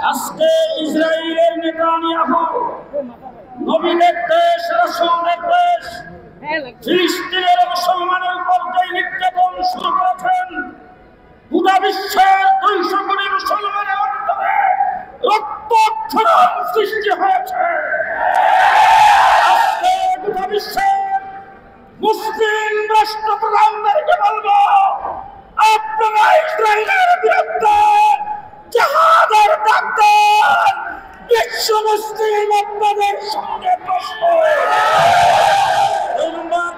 আজকে ইসরায়েলের নেতানিয়াহু নবীদের দেশ, রাসূলের দেশ ফিলিস্তিনের মুসলমানের উপর যে নির্যাতন শুরু করেছেন, গোটা বিশ্বের 200 কোটি মুসলমানের অন্তরে রক্তক্ষরণ সৃষ্টি হয়েছে। আজকে গোটা বিশ্বের মুসলিম রাষ্ট্রপ্রধানদেরকে বলবো, আপনারা ইসরায়েলের বিরুদ্ধে জিহাদের ডাক দেন। বিশ্ব মুসলিম আপনাদের সঙ্গে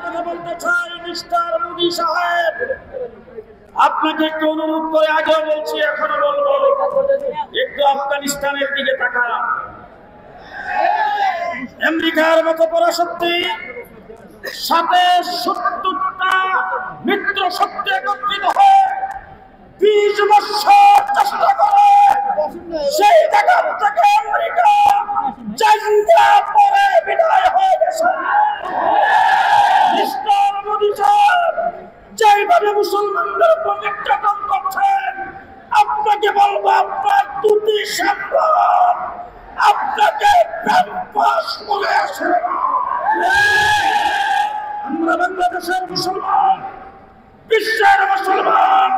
কথা বলতে চাই। মিস্টার মোদি সাহেব, আপনাকে একটু অনুরোধ করে আগেও বলছি, এখনো বলবো, একটু আফগানিস্তানের দিকে তাকান। আমেরিকার মতো পরাশক্তি সাথে 70টা মিত্র শক্তি একত্রিত হয়ে 20 বছর চেষ্টা করে সেই জায়গা থেকে আমেরিকা জাঙ্গা পরে বিদায় হয়ে গেছে। মিস্টার মোদি সাহেব, যেভাবে মুসলমানদের উপর নির্যাতন করছেন, আপনাকে বলবো, আপনার দুটি সম্ভব আপনাকে প্রাণপাস বলে আসে না। আমরা বাংলাদেশের মুসলমান, বিশ্বের মুসলমান,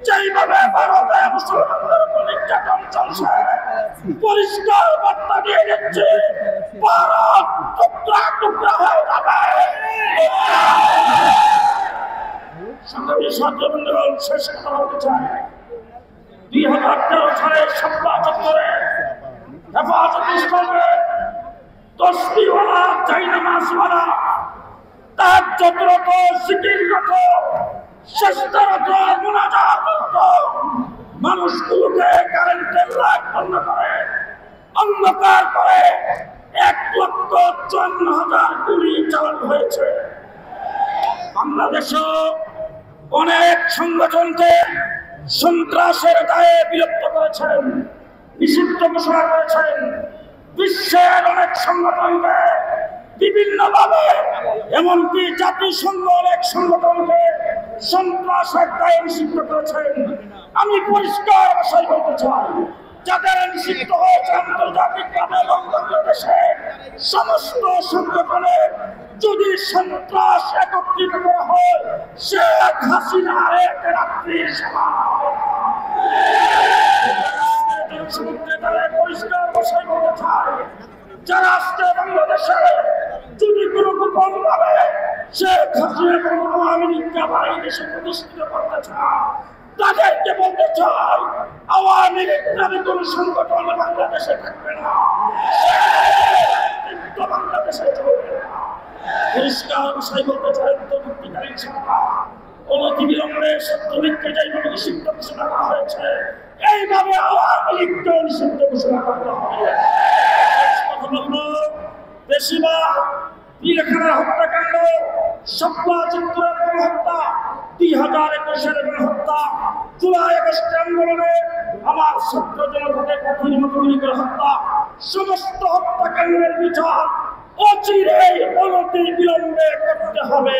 যেইভাবে ভারতে মুসলমানদের উপর নির্যাতন চলছে, পরিষ্কার বার্তা দিয়ে দিচ্ছে, ভারত টুকরা টুকরা হয়ে যাবে। সংগ্রামী ছাত্রবৃন্দগণ, শেষ কথা বলতে চাই। 2013 সালের শাপলা চত্বরে হেফাজত ইসলামের তসবিহওয়ালা, জায়নামাজওয়ালা, তাহাজ্জুদরত, জিকিররত, সেজদারত, মুনাজাতরত মানুষগুলোকে কারেন্টের লাইট বন্ধ করে, অন্ধকার করে 1,54,000 গুলি চালানো হয়েছে। বাংলাদেশও অনেক সংগঠনকে সন্ত্রাসের দায়ে বিলুপ্ত করেছেন, নিষিদ্ধ ঘোষণা করেছেন। বিশ্বের অনেক সংগঠনকে বিভিন্নভাবে, এমনকি জাতিসংঘ অনেক সংগঠনকে সন্ত্রাসের দায়ে নিষিদ্ধ করেছেন। আমি পরিষ্কার ভাষায় বলতে চাই, যাদের নিষিদ্ধ হয়েছে আন্তর্জাতিকভাবে বাংলাদেশে সমস্ত সংগঠনের যদি সন্ত্রাস একত্রিত করা হয়, শেখ হাসিনা এক রাত্রির পরিষ্কার ভাষায় বলতে চাই, যারা আজকে বাংলাদেশে যদি কোনো গোপন ভাবে শেখ হাসিনা এবং আওয়ামী লীগকে আবার এই দেশে প্রতিষ্ঠিত করতে চায়, তাদেরকে বলতে চাই, আওয়ামী লীগ নামে কোন সংগঠন বাংলাদেশে থাকবে না, বাংলাদেশে চলবে না। পরিষ্কার ভাষায় বলতে চাই, অন্তর্বর্তীকালীন সরকার অনতিবিলম্বে ছাত্রলীগকে যেভাবে নিষিদ্ধ ঘোষণা করা হয়েছে, এইভাবে আওয়ামী লীগকেও নিষিদ্ধ ঘোষণা করতে হবে। কথা বলবো, বেশিরভাগ পিলখানার হত্যাকাণ্ড, শাপলা চত্বরের গণহত্যা, 2021-এর গণহত্যা, জুলাই আগস্ট আন্দোলনে আমার ছাত্র জনতাকে কঠিন মতো গুলি করে হত্যা, সমস্ত হত্যাকাণ্ডের বিচার অচিরেই অনতি বিলম্বে করতে হবে।